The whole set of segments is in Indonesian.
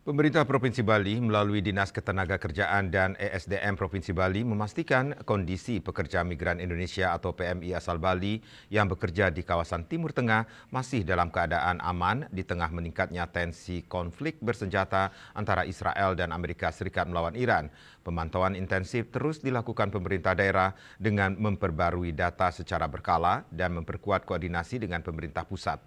Pemerintah Provinsi Bali melalui Dinas Ketenagakerjaan dan ESDM Provinsi Bali memastikan kondisi pekerja migran Indonesia atau PMI asal Bali yang bekerja di kawasan Timur Tengah masih dalam keadaan aman di tengah meningkatnya tensi konflik bersenjata antara Israel dan Amerika Serikat melawan Iran. Pemantauan intensif terus dilakukan pemerintah daerah dengan memperbarui data secara berkala dan memperkuat koordinasi dengan pemerintah pusat.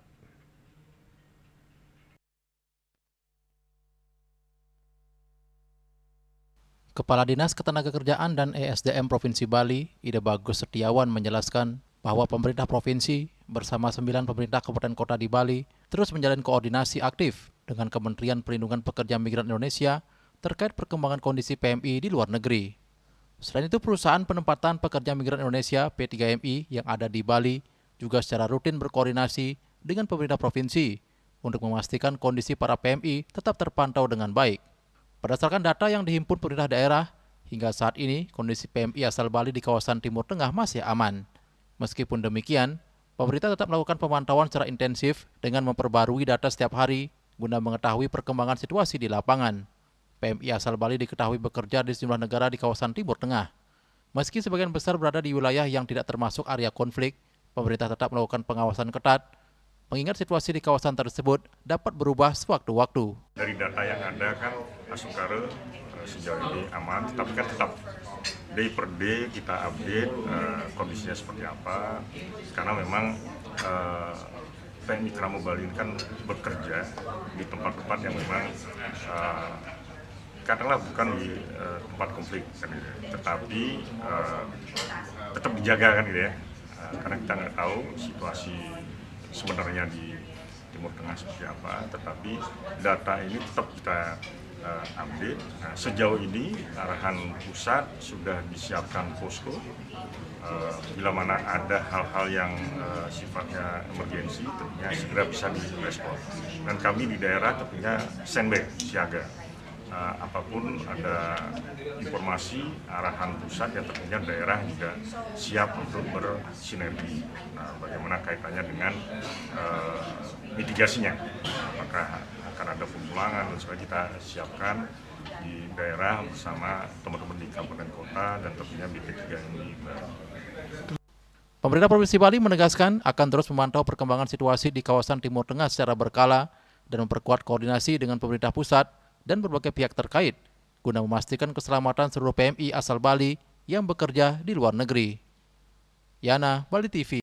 Kepala Dinas Ketenagakerjaan dan ESDM Provinsi Bali, Ida Bagus Setiawan menjelaskan bahwa pemerintah provinsi bersama 9 pemerintah kabupaten kota di Bali terus menjalin koordinasi aktif dengan Kementerian Perlindungan Pekerja Migran Indonesia terkait perkembangan kondisi PMI di luar negeri. Selain itu, perusahaan penempatan pekerja migran Indonesia P3MI yang ada di Bali juga secara rutin berkoordinasi dengan pemerintah provinsi untuk memastikan kondisi para PMI tetap terpantau dengan baik. Berdasarkan data yang dihimpun pemerintah daerah, hingga saat ini kondisi PMI asal Bali di kawasan Timur Tengah masih aman. Meskipun demikian, pemerintah tetap melakukan pemantauan secara intensif dengan memperbarui data setiap hari guna mengetahui perkembangan situasi di lapangan. PMI asal Bali diketahui bekerja di sejumlah negara di kawasan Timur Tengah. Meski sebagian besar berada di wilayah yang tidak termasuk area konflik, pemerintah tetap melakukan pengawasan ketat, mengingat situasi di kawasan tersebut dapat berubah sewaktu-waktu. Dari data yang ada kan Asukara sejauh ini aman, tapi kan tetap day per day kita update kondisinya seperti apa, karena memang PMI Kramo Bali kan bekerja di tempat-tempat yang memang katakanlah bukan di tempat konflik kan, gitu. Tetapi tetap dijaga kan gitu ya, karena kita nggak tahu situasi sebenarnya di Timur Tengah seperti apa, tetapi data ini tetap kita update. Nah, sejauh ini arahan pusat sudah disiapkan posko bila mana ada hal-hal yang sifatnya emergensi tentunya segera bisa direspon, dan kami di daerah tentunya standby siaga. Apapun ada informasi arahan pusat yang tentunya daerah juga siap untuk bersinergi. Nah, bagaimana kaitannya dengan mitigasinya, apakah akan ada pemulangan dan sebagainya, kita siapkan di daerah bersama teman-teman di kabupaten kota dan tentunya BP3MI. Pemerintah Provinsi Bali menegaskan akan terus memantau perkembangan situasi di kawasan Timur Tengah secara berkala dan memperkuat koordinasi dengan pemerintah pusat dan berbagai pihak terkait guna memastikan keselamatan seluruh PMI asal Bali yang bekerja di luar negeri. Yana, Bali TV.